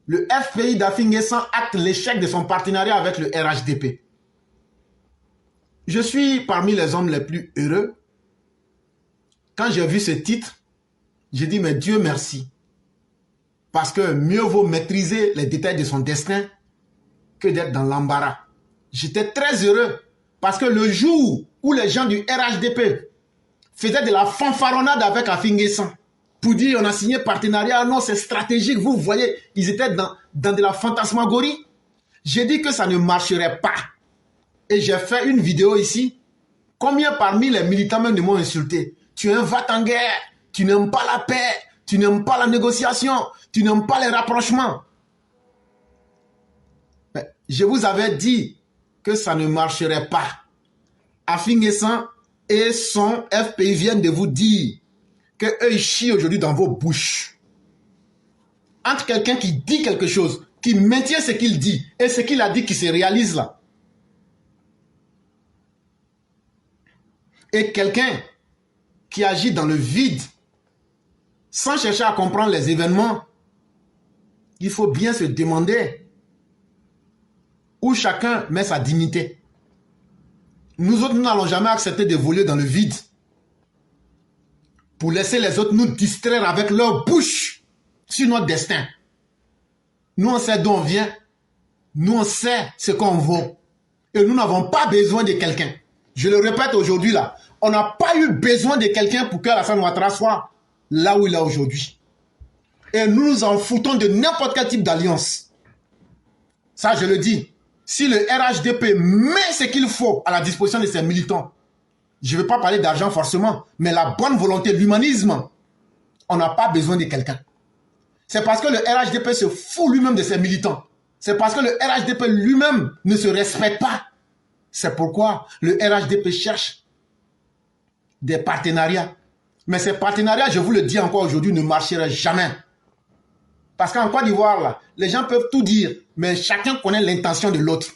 Le FPI d'Afingessant acte l'échec de son partenariat avec le RHDP. Je suis parmi les hommes les plus heureux. Quand j'ai vu ce titre, j'ai dit, mais Dieu merci. Parce que mieux vaut maîtriser les détails de son destin que d'être dans l'embarras. J'étais très heureux parce que le jour où les gens du RHDP faisaient de la fanfaronnade avec Afingessant pour dire on a signé partenariat, non c'est stratégique, vous voyez, ils étaient dans de la fantasmagorie. J'ai dit que ça ne marcherait pas. Et j'ai fait une vidéo ici. Combien parmi les militants même m'ont insulté? Tu es un va-t-en-guerre, tu n'aimes pas la paix, tu n'aimes pas la négociation, tu n'aimes pas les rapprochements. Mais je vous avais dit que ça ne marcherait pas. Afingessant et son FPI viennent de vous dire qu'eux ils chient aujourd'hui dans vos bouches. Entre quelqu'un qui dit quelque chose, qui maintient ce qu'il dit et ce qu'il a dit qui se réalise là, et quelqu'un qui agit dans le vide sans chercher à comprendre les événements, il faut bien se demander où chacun met sa dignité. Nous autres, nous n'allons jamais accepter d'évoluer dans le vide pour laisser les autres nous distraire avec leur bouche sur notre destin. Nous, on sait d'où on vient. Nous, on sait ce qu'on vaut. Et nous n'avons pas besoin de quelqu'un. Je le répète aujourd'hui là. On n'a pas eu besoin de quelqu'un pour qu'Alassane Ouattara soit là où il est aujourd'hui. Et nous nous en foutons de n'importe quel type d'alliance. Ça, je le dis. Si le RHDP met ce qu'il faut à la disposition de ses militants, je ne veux pas parler d'argent forcément, mais la bonne volonté, l'humanisme, on n'a pas besoin de quelqu'un. C'est parce que le RHDP se fout lui-même de ses militants. C'est parce que le RHDP lui-même ne se respecte pas. C'est pourquoi le RHDP cherche des partenariats. Mais ces partenariats, je vous le dis encore aujourd'hui, ne marcheraient jamais. Parce qu'en Côte d'Ivoire, là, les gens peuvent tout dire, mais chacun connaît l'intention de l'autre.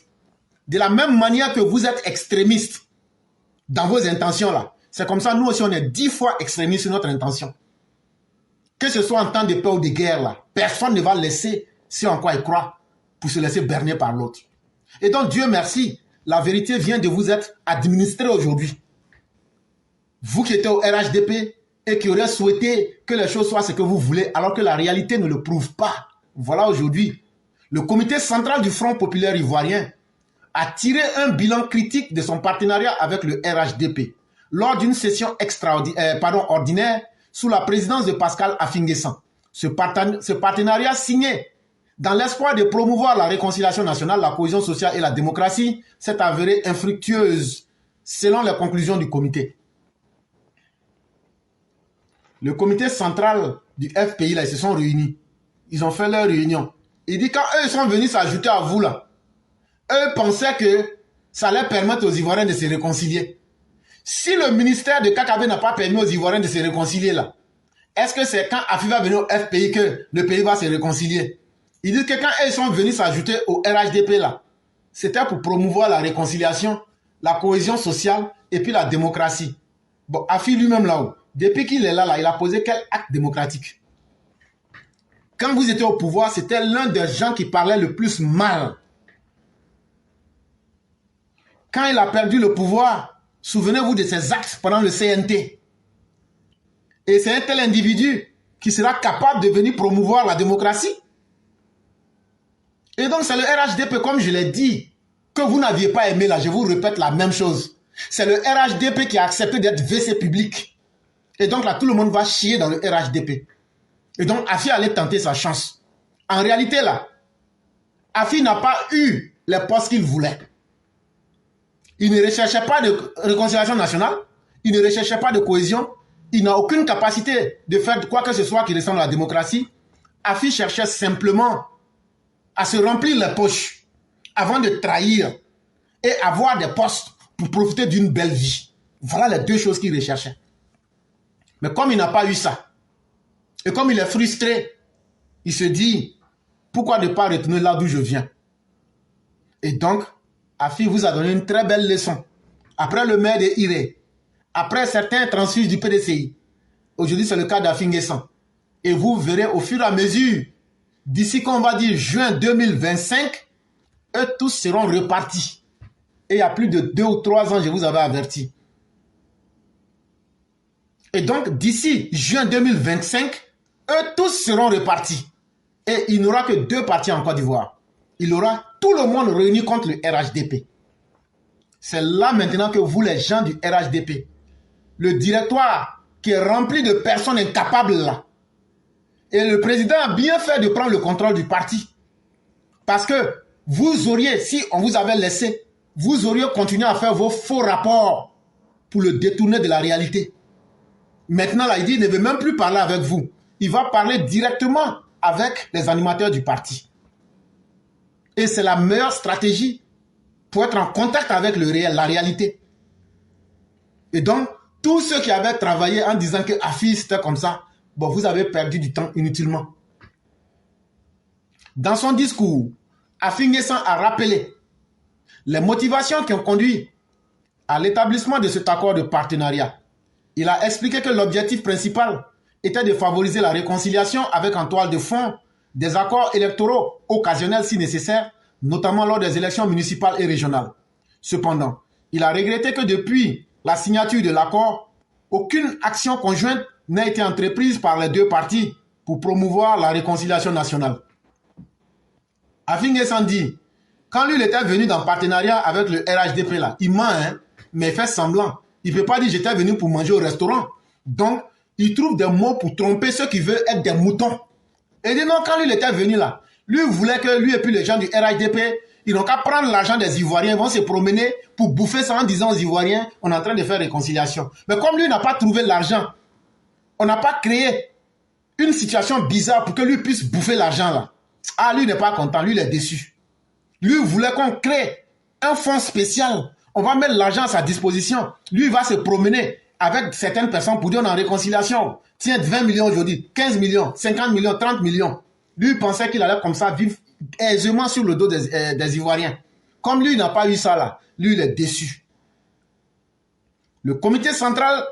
De la même manière que vous êtes extrémiste dans vos intentions, là, c'est comme ça, nous aussi, on est 10 fois extrémistes sur notre intention. Que ce soit en temps de paix ou de guerre, là, personne ne va laisser ce en quoi il croit pour se laisser berner par l'autre. Et donc, Dieu merci, la vérité vient de vous être administrée aujourd'hui. Vous qui êtes au RHDP et qui aurez souhaité que les choses soient ce que vous voulez, alors que la réalité ne le prouve pas. Voilà aujourd'hui, le comité central du Front populaire ivoirien a tiré un bilan critique de son partenariat avec le RHDP lors d'une session ordinaire sous la présidence de Pascal Afingessant. Ce partenariat signé dans l'espoir de promouvoir la réconciliation nationale, la cohésion sociale et la démocratie s'est avéré infructueuse selon les conclusions du comité. Le comité central du FPI, là, ils se sont réunis. Ils ont fait leur réunion. Il dit quand eux sont venus s'ajouter à vous, là, eux pensaient que ça allait permettre aux Ivoiriens de se réconcilier. Si le ministère de Kakabe n'a pas permis aux Ivoiriens de se réconcilier, là, est-ce que c'est quand Afi va venir au FPI que le pays va se réconcilier? Il dit que quand eux sont venus s'ajouter au RHDP, là, c'était pour promouvoir la réconciliation, la cohésion sociale et puis la démocratie. Bon, Afi lui-même là-haut, depuis qu'il est là, il a posé quel acte démocratique? Quand vous étiez au pouvoir, c'était l'un des gens qui parlait le plus mal. Quand il a perdu le pouvoir, souvenez-vous de ses actes pendant le CNT. Et c'est un tel individu qui sera capable de venir promouvoir la démocratie. Et donc c'est le RHDP, comme je l'ai dit, que vous n'aviez pas aimé là, je vous répète la même chose. C'est le RHDP qui a accepté d'être WC public. Et donc là, tout le monde va chier dans le RHDP. Et donc, Afi allait tenter sa chance. En réalité, là, Afi n'a pas eu les postes qu'il voulait. Il ne recherchait pas de réconciliation nationale. Il ne recherchait pas de cohésion. Il n'a aucune capacité de faire quoi que ce soit qui ressemble à la démocratie. Afi cherchait simplement à se remplir les poches avant de trahir et avoir des postes pour profiter d'une belle vie. Voilà les deux choses qu'il recherchait. Mais comme il n'a pas eu ça, et comme il est frustré, il se dit, pourquoi ne pas retourner là d'où je viens? Et donc, Afi vous a donné une très belle leçon. Après le maire de Iré, après certains transfuges du PDCI, aujourd'hui c'est le cas d'Afingessant. Et vous verrez au fur et à mesure d'ici qu'on va dire juin 2025, eux tous seront repartis. Et il y a plus de 2 ou 3 ans, je vous avais averti. Et donc, d'ici juin 2025, eux tous seront repartis. Et il n'y aura que 2 partis en Côte d'Ivoire. Il y aura tout le monde réuni contre le RHDP. C'est là maintenant que vous, les gens du RHDP, le directoire qui est rempli de personnes incapables là, et le président a bien fait de prendre le contrôle du parti. Parce que vous auriez, si on vous avait laissé, vous auriez continué à faire vos faux rapports pour le détourner de la réalité. Maintenant, là, il dit qu'il ne veut même plus parler avec vous. Il va parler directement avec les animateurs du parti. Et c'est la meilleure stratégie pour être en contact avec le réel, la réalité. Et donc, tous ceux qui avaient travaillé en disant que Afi c'était comme ça, bon, vous avez perdu du temps inutilement. Dans son discours, Afi N'Guessan a rappelé les motivations qui ont conduit à l'établissement de cet accord de partenariat. Il a expliqué que l'objectif principal était de favoriser la réconciliation avec en toile de fond des accords électoraux occasionnels si nécessaire, notamment lors des élections municipales et régionales. Cependant, il a regretté que depuis la signature de l'accord, aucune action conjointe n'a été entreprise par les 2 parties pour promouvoir la réconciliation nationale. Afi N'Guessan dit, quand lui il était venu dans partenariat avec le RHDP là, il ment, hein, mais il fait semblant. Il ne peut pas dire j'étais venu pour manger au restaurant. Donc, il trouve des mots pour tromper ceux qui veulent être des moutons. Et il dit non, quand lui il était venu là, lui voulait que lui et puis les gens du RHDP, ils n'ont qu'à prendre l'argent des Ivoiriens, ils vont se promener pour bouffer ça en disant aux Ivoiriens, on est en train de faire réconciliation. Mais comme lui n'a pas trouvé l'argent, on n'a pas créé une situation bizarre pour que lui puisse bouffer l'argent là. Ah, lui n'est pas content, lui il est déçu. Lui voulait qu'on crée un fonds spécial. On va mettre l'argent à sa disposition. Lui il va se promener avec certaines personnes pour dire on est en réconciliation. Tiens, 20 millions aujourd'hui, 15 millions, 50 millions, 30 millions. Lui il pensait qu'il allait comme ça vivre aisément sur le dos des Ivoiriens. Comme lui il n'a pas eu ça là, lui il est déçu. Le comité central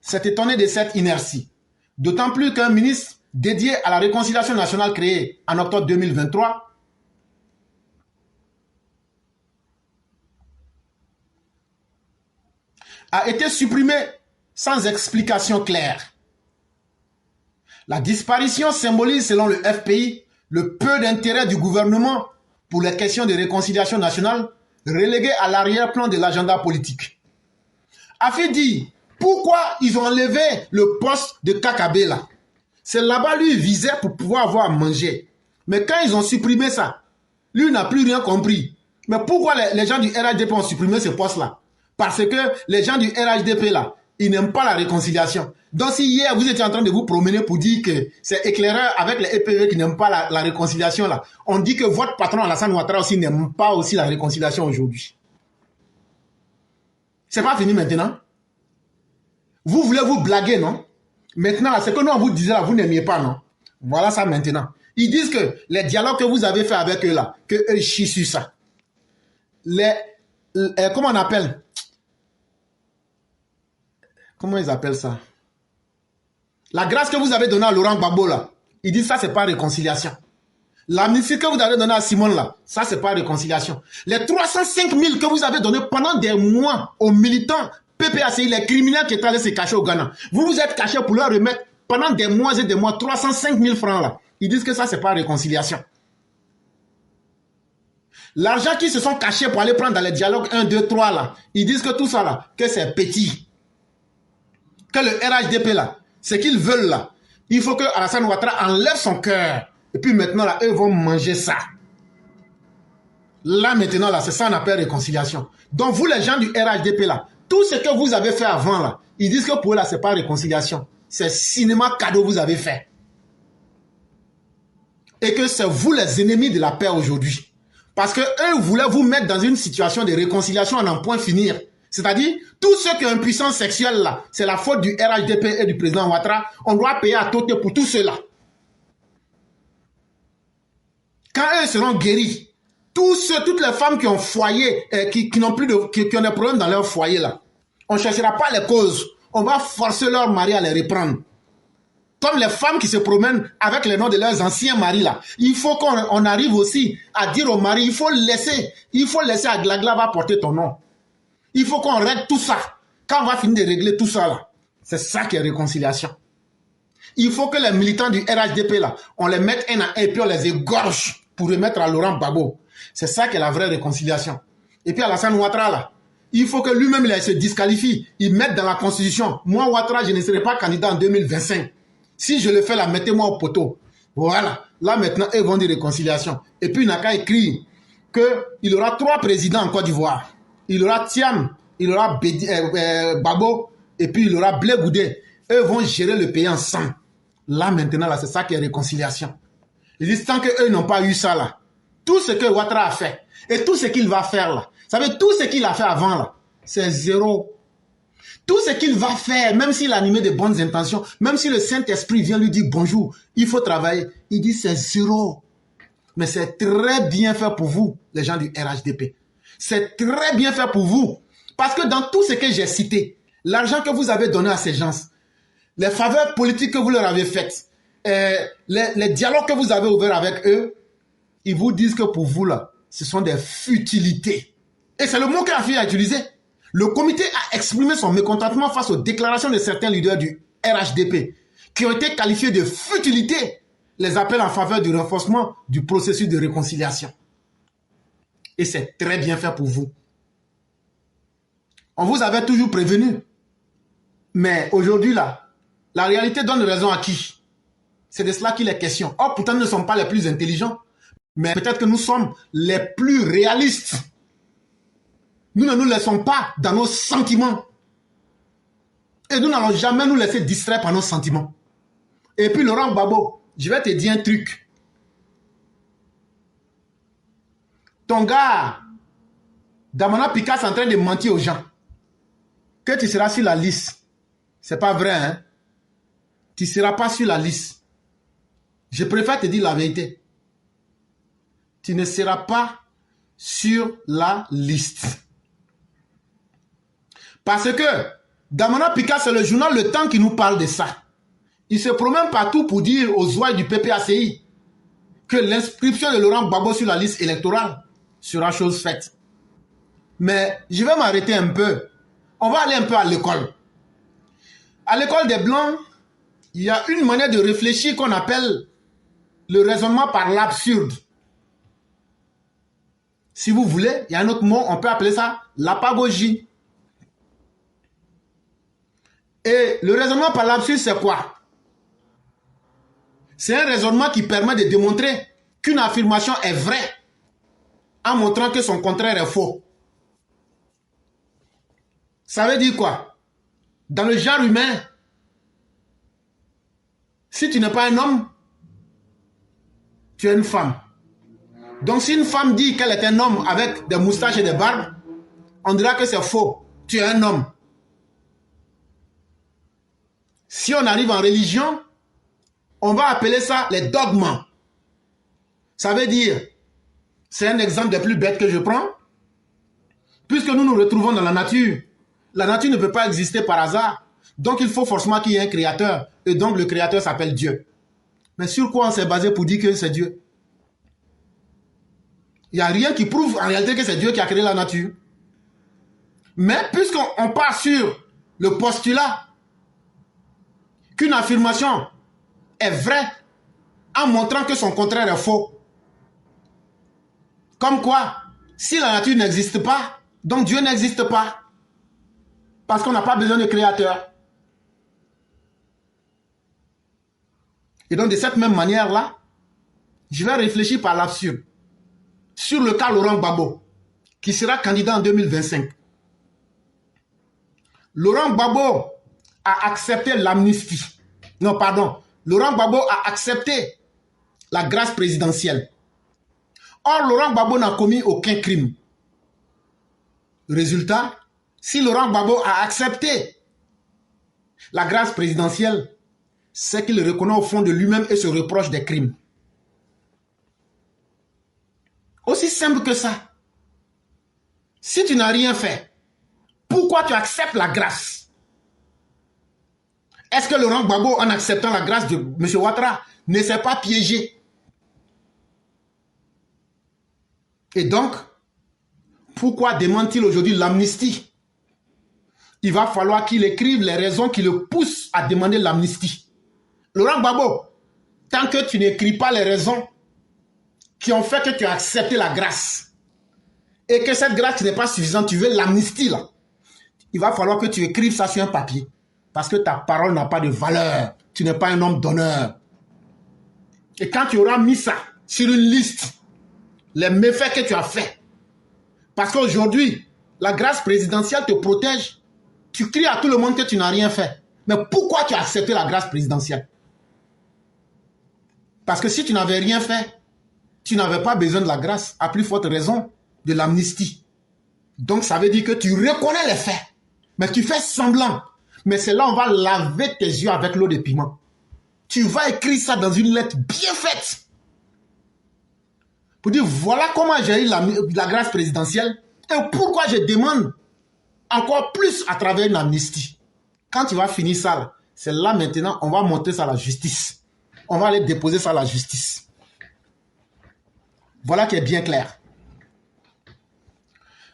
s'est étonné de cette inertie. D'autant plus qu'un ministre dédié à la réconciliation nationale créé en octobre 2023 a été supprimé sans explication claire. La disparition symbolise, selon le FPI, le peu d'intérêt du gouvernement pour les questions de réconciliation nationale, relégué à l'arrière-plan de l'agenda politique. Afi dit, pourquoi ils ont enlevé le poste de Kakabe là? C'est là-bas, lui, il visait pour pouvoir avoir à manger. Mais quand ils ont supprimé ça, lui n'a plus rien compris. Mais pourquoi les gens du RHDP ont supprimé ce poste-là? Parce que les gens du RHDP là, ils n'aiment pas la réconciliation. Donc si hier vous étiez en train de vous promener pour dire que c'est éclaireur avec les EPV qui n'aiment pas la réconciliation là, on dit que votre patron Alassane Ouattara aussi n'aime pas aussi la réconciliation aujourd'hui. C'est pas fini maintenant. Vous voulez vous blaguer, non? Maintenant, c'est que nous on vous disait là, vous n'aimiez pas, non? Voilà ça maintenant. Ils disent que les dialogues que vous avez fait avec eux là, que eux chient sur ça. Comment on appelle? Comment ils appellent ça? La grâce que vous avez donnée à Laurent Gbagbo là, ils disent ça c'est pas réconciliation. L'amnistie que vous avez donnée à Simone là, ça c'est pas réconciliation. Les 305 000 que vous avez donné pendant des mois aux militants PPACI, les criminels qui étaient allés se cacher au Ghana, vous vous êtes cachés pour leur remettre pendant des mois et des mois 305 000 francs là. Ils disent que ça c'est pas réconciliation. L'argent qu'ils se sont cachés pour aller prendre dans les dialogues 1, 2, 3 là, ils disent que tout ça là, que c'est petit. Que le RHDP là, ce qu'ils veulent là, il faut que Alassane Ouattara enlève son cœur. Et puis maintenant là, eux vont manger ça. Là maintenant là, c'est ça qu'on appelle réconciliation. Donc vous les gens du RHDP là, tout ce que vous avez fait avant là, ils disent que pour eux là, c'est pas réconciliation. C'est cinéma cadeau vous avez fait. Et que c'est vous les ennemis de la paix aujourd'hui. Parce que eux voulaient vous mettre dans une situation de réconciliation à n'en point finir. C'est-à-dire, tous ceux qui ont une puissance sexuelle là, c'est la faute du RHDP et du président Ouattara. On doit payer à tôter pour tout cela. Quand eux seront guéris, toutes les femmes qui ont foyer, qui n'ont plus qui ont des problèmes dans leur foyer là, on ne cherchera pas les causes. On va forcer leur mari à les reprendre. Comme les femmes qui se promènent avec les noms de leurs anciens maris là. Il faut qu'on arrive aussi à dire au mari, il faut laisser à Glagla va porter ton nom. Il faut qu'on règle tout ça. Quand on va finir de régler tout ça là, c'est ça qui est réconciliation. Il faut que les militants du RHDP là, on les mette un à un et puis on les égorge pour remettre à Laurent Gbagbo. C'est ça qui est la vraie réconciliation. Et puis Alassane Ouattara là, il faut que lui-même se disqualifie. Il mette dans la constitution. Moi Ouattara, je ne serai pas candidat en 2025. Si je le fais là, mettez-moi au poteau. Voilà. Là maintenant, ils vont dire réconciliation. Et puis il n'a qu'à écrire qu'il aura 3 présidents en Côte d'Ivoire. Il aura Thiam, il aura Gbagbo, et puis il aura Blé Goudé. Eux vont gérer le pays ensemble. Là maintenant, là, c'est ça qui est réconciliation. Ils disent tant qu'eux n'ont pas eu ça là, tout ce que Ouattara a fait, et tout ce qu'il va faire là, vous savez, tout ce qu'il a fait avant là, c'est zéro. Tout ce qu'il va faire, même s'il a animé de bonnes intentions, même si le Saint-Esprit vient lui dire bonjour, il faut travailler, il dit c'est zéro. Mais c'est très bien fait pour vous, les gens du RHDP. C'est très bien fait pour vous. Parce que dans tout ce que j'ai cité, l'argent que vous avez donné à ces gens, les faveurs politiques que vous leur avez faites, les dialogues que vous avez ouverts avec eux, ils vous disent que pour vous, là, ce sont des futilités. Et c'est le mot qu'Afi a utilisé. Le comité a exprimé son mécontentement face aux déclarations de certains leaders du RHDP qui ont été qualifiés de futilité, les appels en faveur du renforcement du processus de réconciliation. Et c'est très bien fait pour vous. On vous avait toujours prévenu. Mais aujourd'hui, là, la réalité donne raison à qui? C'est de cela qu'il est question. Or, pourtant, nous ne sommes pas les plus intelligents. Mais peut-être que nous sommes les plus réalistes. Nous ne nous laissons pas dans nos sentiments. Et nous n'allons jamais nous laisser distraire par nos sentiments. Et puis Laurent Gbagbo, je vais te dire un truc. Ton gars, Damana Picasso est en train de mentir aux gens. Que tu seras sur la liste. C'est pas vrai, hein? Tu ne seras pas sur la liste. Je préfère te dire la vérité. Tu ne seras pas sur la liste. Parce que Damana Picasso, c'est le journal Le Temps qui nous parle de ça. Il se promène partout pour dire aux ouailles du PPACI que l'inscription de Laurent Gbagbo sur la liste électorale sera chose faite. Mais je vais m'arrêter un peu. On va aller un peu à l'école. À l'école des Blancs, il y a une manière de réfléchir qu'on appelle le raisonnement par l'absurde. Si vous voulez, il y a un autre mot, on peut appeler ça l'apagogie. Et le raisonnement par l'absurde, c'est quoi? C'est un raisonnement qui permet de démontrer qu'une affirmation est vraie en montrant que son contraire est faux. Ça veut dire quoi? Dans le genre humain, si tu n'es pas un homme, tu es une femme. Donc si une femme dit qu'elle est un homme avec des moustaches et des barbes, on dira que c'est faux. Tu es un homme. Si on arrive en religion, on va appeler ça les dogmes. Ça veut dire, c'est un exemple des plus bêtes que je prends, puisque nous nous retrouvons dans la nature ne peut pas exister par hasard. Donc il faut forcément qu'il y ait un créateur. Et donc le créateur s'appelle Dieu. Mais sur quoi on s'est basé pour dire que c'est Dieu? Il n'y a rien qui prouve en réalité que c'est Dieu qui a créé la nature. Mais puisqu'on part sur le postulat qu'une affirmation est vraie en montrant que son contraire est faux. Comme quoi, si la nature n'existe pas, donc Dieu n'existe pas. Parce qu'on n'a pas besoin de créateur. Et donc de cette même manière-là, je vais réfléchir par l'absurde sur le cas Laurent Gbagbo, qui sera candidat en 2025. Laurent Gbagbo a accepté l'amnistie. Non, pardon. Laurent Gbagbo a accepté la grâce présidentielle. Or, Laurent Gbagbo n'a commis aucun crime. Résultat, si Laurent Gbagbo a accepté la grâce présidentielle, c'est qu'il reconnaît au fond de lui-même et se reproche des crimes. Aussi simple que ça. Si tu n'as rien fait, pourquoi tu acceptes la grâce? Est-ce que Laurent Gbagbo, en acceptant la grâce de M. Ouattara, ne s'est pas piégé? Et donc, pourquoi demande-t-il aujourd'hui l'amnistie? Il va falloir qu'il écrive les raisons qui le poussent à demander l'amnistie. Laurent Gbagbo, tant que tu n'écris pas les raisons qui ont fait que tu as accepté la grâce et que cette grâce n'est pas suffisante, tu veux l'amnistie là, il va falloir que tu écrives ça sur un papier parce que ta parole n'a pas de valeur. Tu n'es pas un homme d'honneur. Et quand tu auras mis ça sur une liste, les méfaits que tu as faits, parce qu'aujourd'hui, la grâce présidentielle te protège, tu cries à tout le monde que tu n'as rien fait. Mais pourquoi tu as accepté la grâce présidentielle? Parce que si tu n'avais rien fait, tu n'avais pas besoin de la grâce, à plus forte raison de l'amnistie. Donc ça veut dire que tu reconnais les faits, mais tu fais semblant. Mais c'est là on va laver tes yeux avec l'eau de piment. Tu vas écrire ça dans une lettre bien faite. Pour dire voilà comment j'ai eu la grâce présidentielle et pourquoi je demande encore plus à travers une amnistie. Quand tu vas finir ça, c'est là maintenant on va monter ça à la justice. On va aller déposer ça à la justice. Voilà qui est bien clair.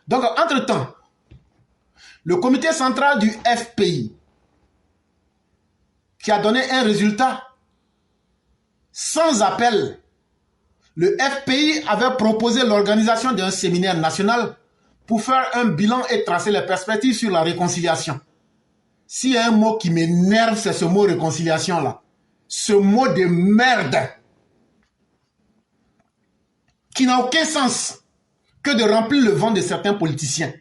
Donc, entre-temps, le comité central du FPI, qui a donné un résultat sans appel, le FPI avait proposé l'organisation d'un séminaire national pour faire un bilan et tracer les perspectives sur la réconciliation. S'il y a un mot qui m'énerve, c'est ce mot réconciliation-là. Ce mot de merde qui n'a aucun sens que de remplir le ventre de certains politiciens.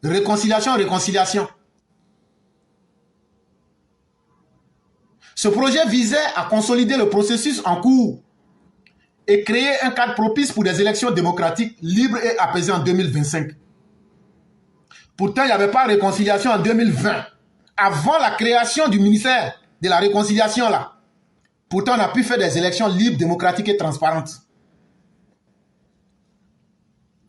Réconciliation, réconciliation. Ce projet visait à consolider le processus en cours et créer un cadre propice pour des élections démocratiques libres et apaisées en 2025. Pourtant, il n'y avait pas de réconciliation en 2020, avant la création du ministère de la réconciliation là. Pourtant, on a pu faire des élections libres, démocratiques et transparentes.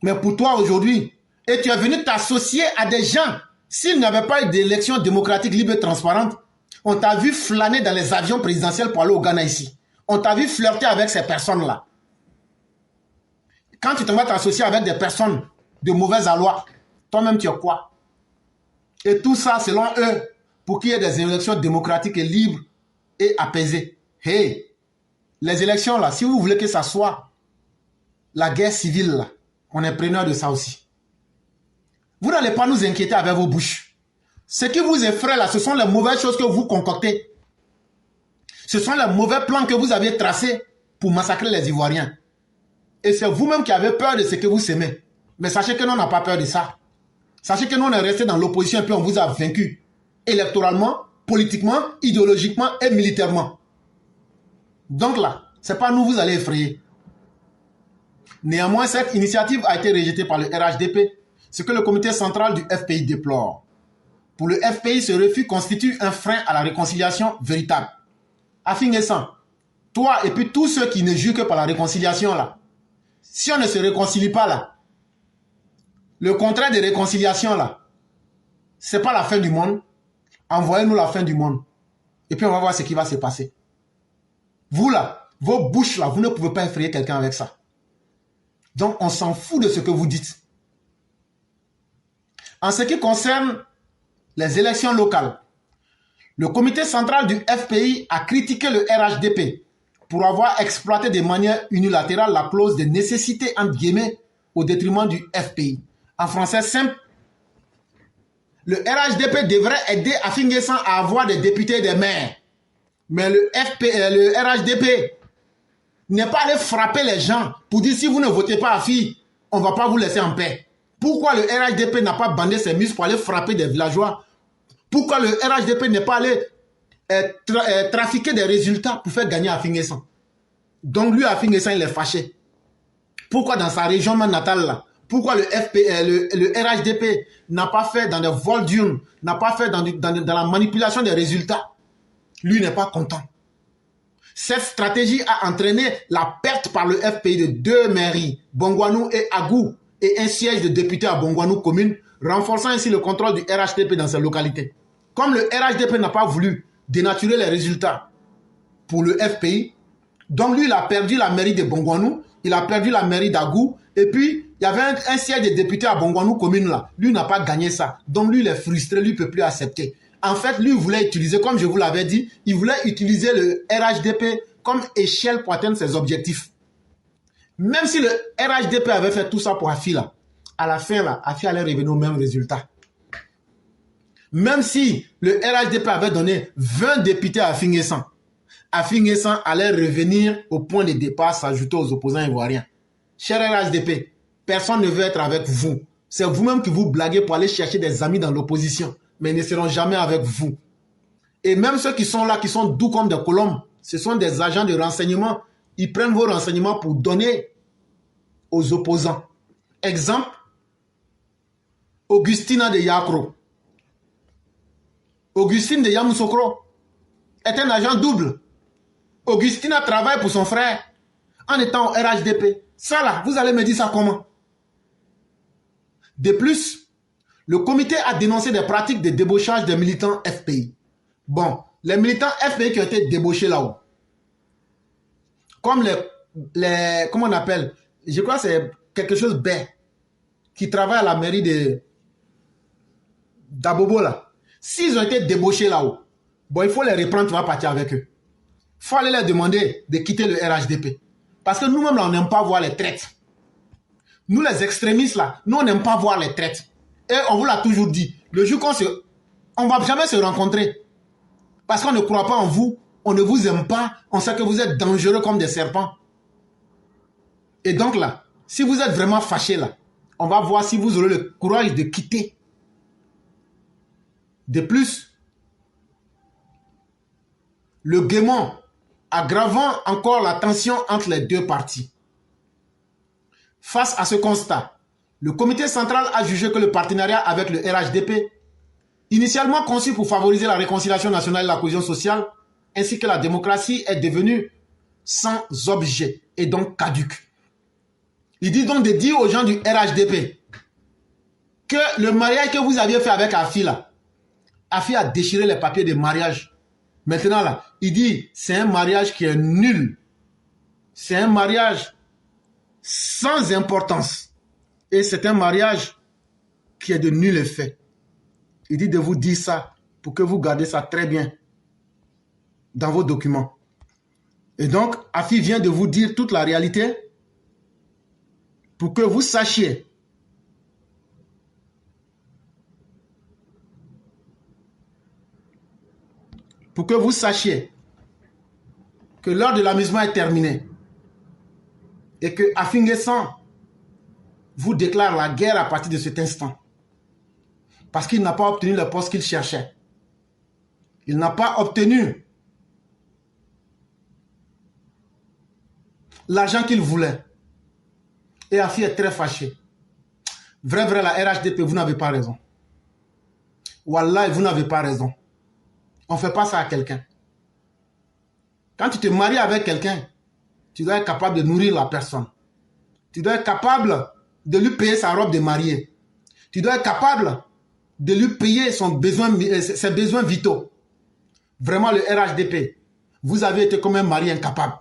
Mais pour toi aujourd'hui, et tu es venu t'associer à des gens, s'il n'y avait pas eu d'élections démocratiques, libres et transparentes, on t'a vu flâner dans les avions présidentiels pour aller au Ghana ici. On t'a vu flirter avec ces personnes-là. Quand tu te vas t'associer avec des personnes de mauvaise alloi, toi-même tu es quoi? Et tout ça, selon eux, pour qu'il y ait des élections démocratiques et libres et apaisées. Hey, les élections là, si vous voulez que ça soit la guerre civile là, on est preneur de ça aussi. Vous n'allez pas nous inquiéter avec vos bouches. Ce qui vous effraie là, ce sont les mauvaises choses que vous concoctez. Ce sont les mauvais plans que vous avez tracés pour massacrer les Ivoiriens. Et c'est vous-même qui avez peur de ce que vous semez. Mais sachez que nous, on n'a pas peur de ça. Sachez que nous, on est resté dans l'opposition et puis on vous a vaincu. Électoralement, politiquement, idéologiquement et militairement. Donc là, ce n'est pas nous vous allez effrayer. Néanmoins, cette initiative a été rejetée par le RHDP, ce que le comité central du FPI déplore. Pour le FPI, ce refus constitue un frein à la réconciliation véritable. Afin toi et puis tous ceux qui ne jurent que par la réconciliation là, si on ne se réconcilie pas là, le contraire de réconciliation là, c'est pas la fin du monde. Envoyez-nous la fin du monde. Et puis on va voir ce qui va se passer. Vous là, vos bouches là, vous ne pouvez pas effrayer quelqu'un avec ça. Donc on s'en fout de ce que vous dites. En ce qui concerne les élections locales, le comité central du FPI a critiqué le RHDP pour avoir exploité de manière unilatérale la clause de nécessité entre guillemets au détriment du FPI. En français simple, le RHDP devrait aider Afingessant à avoir des députés et des maires. Mais le RHDP n'est pas allé frapper les gens pour dire si vous ne votez pas à FI, on ne va pas vous laisser en paix. Pourquoi le RHDP n'a pas bandé ses muscles pour aller frapper des villageois? Pourquoi le RHDP n'est pas allé trafiquer des résultats pour faire gagner Afingessant? Donc lui, Afingessant, il est fâché. Pourquoi dans sa région natale là? Pourquoi le RHDP n'a pas fait dans des vols d'urnes, n'a pas fait dans la manipulation des résultats? Lui n'est pas content. Cette stratégie a entraîné la perte par le FPI de 2 mairies, Bongouanou et Agou, et un siège de député à Bongouanou commune, renforçant ainsi le contrôle du RHDP dans ces localités. Comme le RHDP n'a pas voulu dénaturer les résultats pour le FPI. Donc lui, il a perdu la mairie de Bongouanou, il a perdu la mairie d'Agou, et puis il y avait un siège de député à Bongouanou commune là. Lui n'a pas gagné ça. Donc lui, il est frustré, lui ne peut plus accepter. En fait, lui, il voulait utiliser, comme je vous l'avais dit, il voulait utiliser le RHDP comme échelle pour atteindre ses objectifs. Même si le RHDP avait fait tout ça pour Afi là, à la fin là, Afi allait revenir au même résultat. Même si le RHDP avait donné 20 députés à Afi N'Guessan, Afi N'Guessan allait revenir au point de départ, s'ajouter aux opposants ivoiriens. Cher RHDP, personne ne veut être avec vous. C'est vous-même qui vous blaguez pour aller chercher des amis dans l'opposition, mais ils ne seront jamais avec vous. Et même ceux qui sont là, qui sont doux comme des colombes, ce sont des agents de renseignement. Ils prennent vos renseignements pour donner aux opposants. Exemple, Augustina de Yakro. Augustine de Yamoussoukro est un agent double. Augustina travaille pour son frère en étant au RHDP. Ça là, vous allez me dire ça comment? De plus, le comité a dénoncé des pratiques de débauchage des militants FPI. Bon, les militants FPI qui ont été débauchés là-haut, comme les comment on appelle, je crois que c'est quelque chose bête, qui travaille à la mairie d'Abobo là. S'ils ont été débauchés là-haut, bon, il faut les reprendre, tu vas partir avec eux. Il faut aller leur demander de quitter le RHDP. Parce que nous-mêmes, là, on n'aime pas voir les traites. Nous, les extrémistes, là, nous, on n'aime pas voir les traites. Et on vous l'a toujours dit. Le jour on ne va jamais se rencontrer. Parce qu'on ne croit pas en vous. On ne vous aime pas. On sait que vous êtes dangereux comme des serpents. Et donc, là, si vous êtes vraiment fâchés, là, on va voir si vous aurez le courage de quitter. De plus, le Guémon, aggravant encore la tension entre les deux parties. Face à ce constat, le comité central a jugé que le partenariat avec le RHDP, initialement conçu pour favoriser la réconciliation nationale et la cohésion sociale, ainsi que la démocratie, est devenu sans objet et donc caduque. Il dit donc de dire aux gens du RHDP que le mariage que vous aviez fait avec Afi là, Afi a déchiré les papiers de mariage. Maintenant là, il dit c'est un mariage qui est nul. C'est un mariage sans importance. Et c'est un mariage qui est de nul effet. Il dit de vous dire ça pour que vous gardez ça très bien dans vos documents. Et donc, Afi vient de vous dire toute la réalité pour que vous sachiez que l'heure de l'amusement est terminée et que Afi N'Guessan vous déclare la guerre à partir de cet instant. Parce qu'il n'a pas obtenu le poste qu'il cherchait. Il n'a pas obtenu l'argent qu'il voulait. Et Afi est très fâché. Vrai, la RHDP, vous n'avez pas raison. Wallah, vous n'avez pas raison. On ne fait pas ça à quelqu'un. Quand tu te maries avec quelqu'un, tu dois être capable de nourrir la personne. Tu dois être capable de lui payer sa robe de mariée. Tu dois être capable de lui payer ses besoins vitaux. Vraiment, le RHDP, vous avez été comme un mari incapable.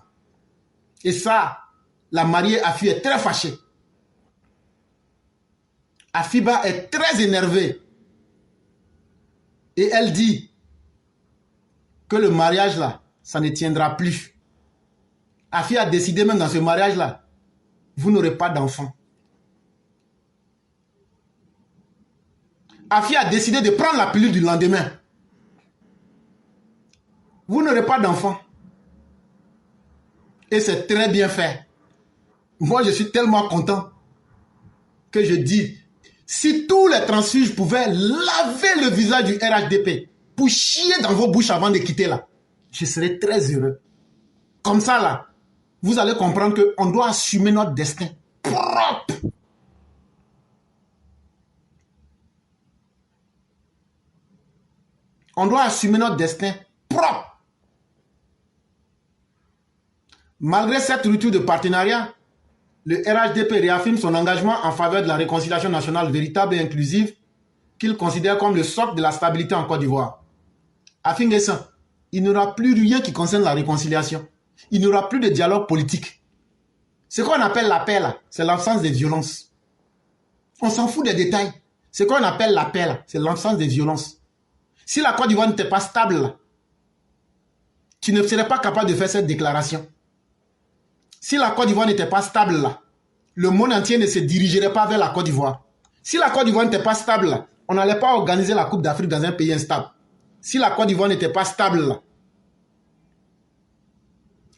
Et ça, la mariée Afi est très fâchée. Afiba est très énervée. Et elle dit que le mariage là, ça ne tiendra plus. Afi a décidé même dans ce mariage là, vous n'aurez pas d'enfant. Afi a décidé de prendre la pilule du lendemain. Vous n'aurez pas d'enfant. Et c'est très bien fait. Moi, je suis tellement content que je dis, si tous les transfuges pouvaient laver le visage du RHDP pour chier dans vos bouches avant de quitter là, je serais très heureux. Comme ça là, vous allez comprendre qu'on doit assumer notre destin propre. On doit assumer notre destin propre. Malgré cette rupture de partenariat, le RHDP réaffirme son engagement en faveur de la réconciliation nationale véritable et inclusive qu'il considère comme le socle de la stabilité en Côte d'Ivoire. Afi N'Guessan, il n'y aura plus rien qui concerne la réconciliation. Il n'y aura plus de dialogue politique. Ce qu'on appelle la paix, là, c'est l'absence des violences. On s'en fout des détails. Ce qu'on appelle la paix, là, c'est l'absence des violences. Si la Côte d'Ivoire n'était pas stable, là, tu ne serais pas capable de faire cette déclaration. Si la Côte d'Ivoire n'était pas stable, là, le monde entier ne se dirigerait pas vers la Côte d'Ivoire. Si la Côte d'Ivoire n'était pas stable, là, on n'allait pas organiser la Coupe d'Afrique dans un pays instable. Si la Côte d'Ivoire n'était pas stable, là,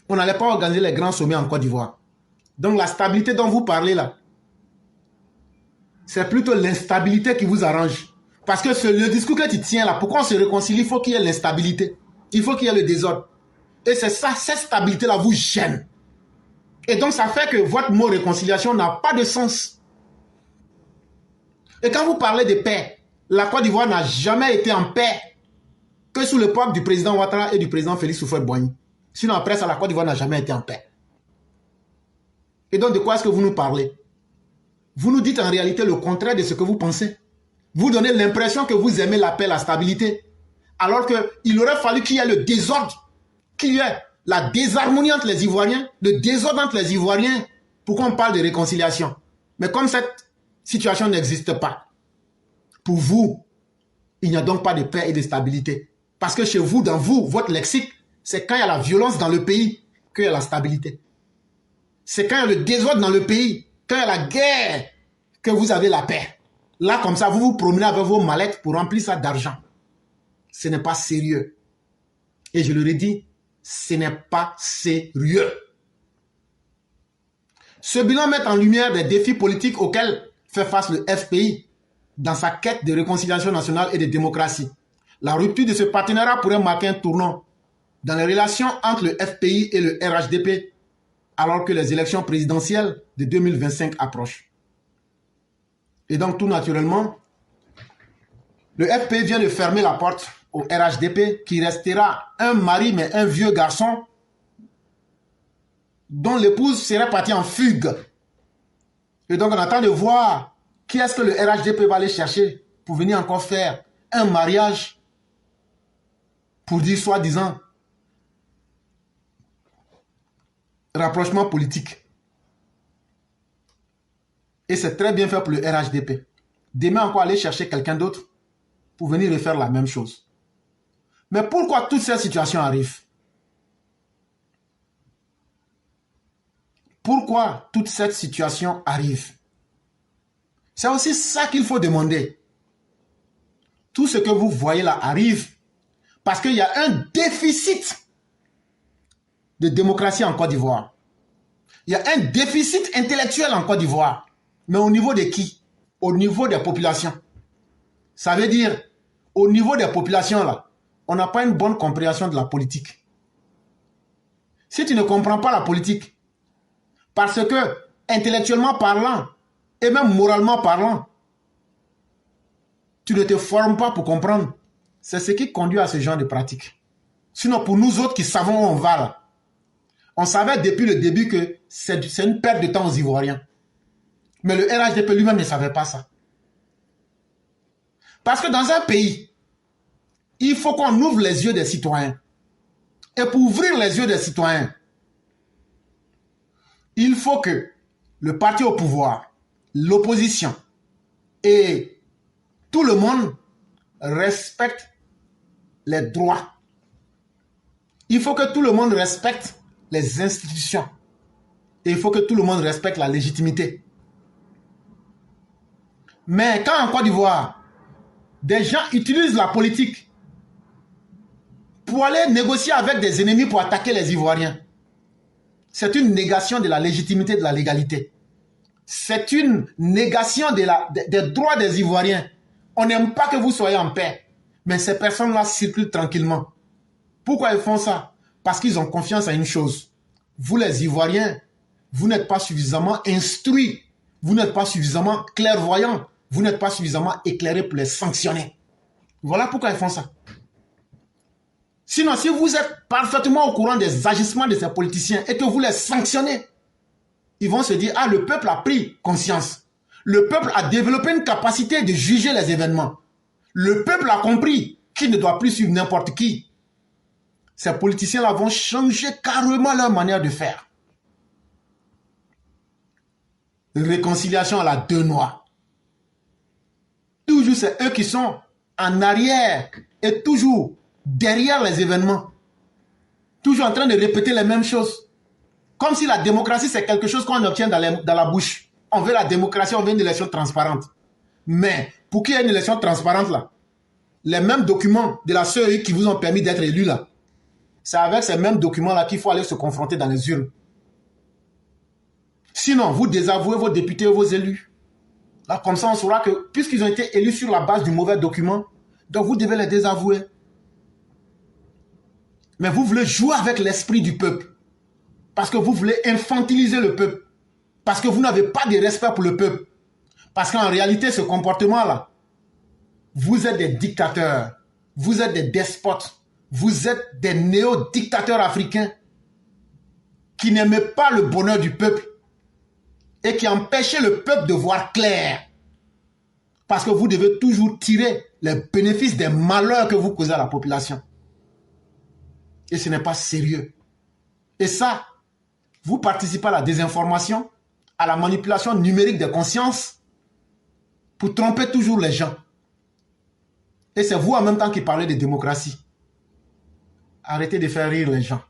on n'allait pas organiser les grands sommets en Côte d'Ivoire. Donc la stabilité dont vous parlez là, c'est plutôt l'instabilité qui vous arrange. Parce que le discours que tu tiens là, pourquoi on se réconcilie, il faut qu'il y ait l'instabilité. Il faut qu'il y ait le désordre. Et c'est ça, cette stabilité-là vous gêne. Et donc ça fait que votre mot réconciliation n'a pas de sens. Et quand vous parlez de paix, la Côte d'Ivoire n'a jamais été en paix que sous l'époque du président Ouattara et du président Félix Houphouët-Boigny. Sinon après ça, la Côte d'Ivoire n'a jamais été en paix. Et donc de quoi est-ce que vous nous parlez? Vous nous dites en réalité le contraire de ce que vous pensez. Vous donnez l'impression que vous aimez la paix, la stabilité. Alors qu'il aurait fallu qu'il y ait le désordre, qu'il y ait la désharmonie entre les Ivoiriens, le désordre entre les Ivoiriens, pour qu'on parle de réconciliation. Mais comme cette situation n'existe pas, pour vous, il n'y a donc pas de paix et de stabilité. Parce que chez vous, dans vous, votre lexique, c'est quand il y a la violence dans le pays qu'il y a la stabilité. C'est quand il y a le désordre dans le pays, quand il y a la guerre, que vous avez la paix. Là, comme ça, vous vous promenez avec vos mallettes pour remplir ça d'argent. Ce n'est pas sérieux. Et je le redis, ce n'est pas sérieux. Ce bilan met en lumière des défis politiques auxquels fait face le FPI dans sa quête de réconciliation nationale et de démocratie. La rupture de ce partenariat pourrait marquer un tournant dans les relations entre le FPI et le RHDP alors que les élections présidentielles de 2025 approchent. Et donc, tout naturellement, le FPI vient de fermer la porte au RHDP qui restera un mari mais un vieux garçon dont l'épouse serait partie en fugue. Et donc, on attend de voir qui est-ce que le RHDP va aller chercher pour venir encore faire un mariage pour dire soi-disant rapprochement politique. Et c'est très bien fait pour le RHDP. Demain encore aller chercher quelqu'un d'autre pour venir refaire la même chose. Mais pourquoi toute cette situation arrive? Pourquoi toute cette situation arrive? C'est aussi ça qu'il faut demander. Tout ce que vous voyez là arrive parce qu'il y a un déficit de démocratie en Côte d'Ivoire. Il y a un déficit intellectuel en Côte d'Ivoire. Mais au niveau de qui? Au niveau des populations. Ça veut dire, au niveau des populations là, on n'a pas une bonne compréhension de la politique. Si tu ne comprends pas la politique, parce que intellectuellement parlant, et même moralement parlant, tu ne te formes pas pour comprendre. C'est ce qui conduit à ce genre de pratique. Sinon, pour nous autres qui savons où on va là, on savait depuis le début que c'est une perte de temps aux Ivoiriens. Mais le RHDP lui-même ne savait pas ça. Parce que dans un pays, il faut qu'on ouvre les yeux des citoyens. Et pour ouvrir les yeux des citoyens, il faut que le parti au pouvoir, l'opposition et tout le monde respecte les droits. Il faut que tout le monde respecte les institutions. Et il faut que tout le monde respecte la légitimité. Mais quand en Côte d'Ivoire, des gens utilisent la politique pour aller négocier avec des ennemis pour attaquer les Ivoiriens, c'est une négation de la légitimité, de la légalité. C'est une négation des droits des Ivoiriens. On n'aime pas que vous soyez en paix. Mais ces personnes-là circulent tranquillement. Pourquoi ils font ça? Parce qu'ils ont confiance à une chose. Vous les Ivoiriens, vous n'êtes pas suffisamment instruits. Vous n'êtes pas suffisamment clairvoyants. Vous n'êtes pas suffisamment éclairés pour les sanctionner. Voilà pourquoi ils font ça. Sinon, si vous êtes parfaitement au courant des agissements de ces politiciens et que vous les sanctionnez, ils vont se dire, ah, le peuple a pris conscience. Le peuple a développé une capacité de juger les événements. Le peuple a compris qu'il ne doit plus suivre n'importe qui. Ces politiciens-là vont changer carrément leur manière de faire. Réconciliation à la deux noirs. Toujours c'est eux qui sont en arrière et toujours derrière les événements. Toujours en train de répéter les mêmes choses. Comme si la démocratie c'est quelque chose qu'on obtient dans la bouche. On veut la démocratie, on veut une élection transparente. Mais pour qu'il y ait une élection transparente là, les mêmes documents de la CEI qui vous ont permis d'être élus là, c'est avec ces mêmes documents-là qu'il faut aller se confronter dans les urnes. Sinon, vous désavouez vos députés et vos élus. Là, comme ça, on saura que, puisqu'ils ont été élus sur la base du mauvais document, donc vous devez les désavouer. Mais vous voulez jouer avec l'esprit du peuple. Parce que vous voulez infantiliser le peuple. Parce que vous n'avez pas de respect pour le peuple. Parce qu'en réalité, ce comportement-là, vous êtes des dictateurs. Vous êtes des despotes. Vous êtes des néo-dictateurs africains qui n'aimaient pas le bonheur du peuple et qui empêchaient le peuple de voir clair. Parce que vous devez toujours tirer les bénéfices des malheurs que vous causez à la population. Et ce n'est pas sérieux. Et ça, vous participez à la désinformation, à la manipulation numérique des consciences pour tromper toujours les gens. Et c'est vous en même temps qui parlez de démocratie. Arrêtez de faire rire les gens.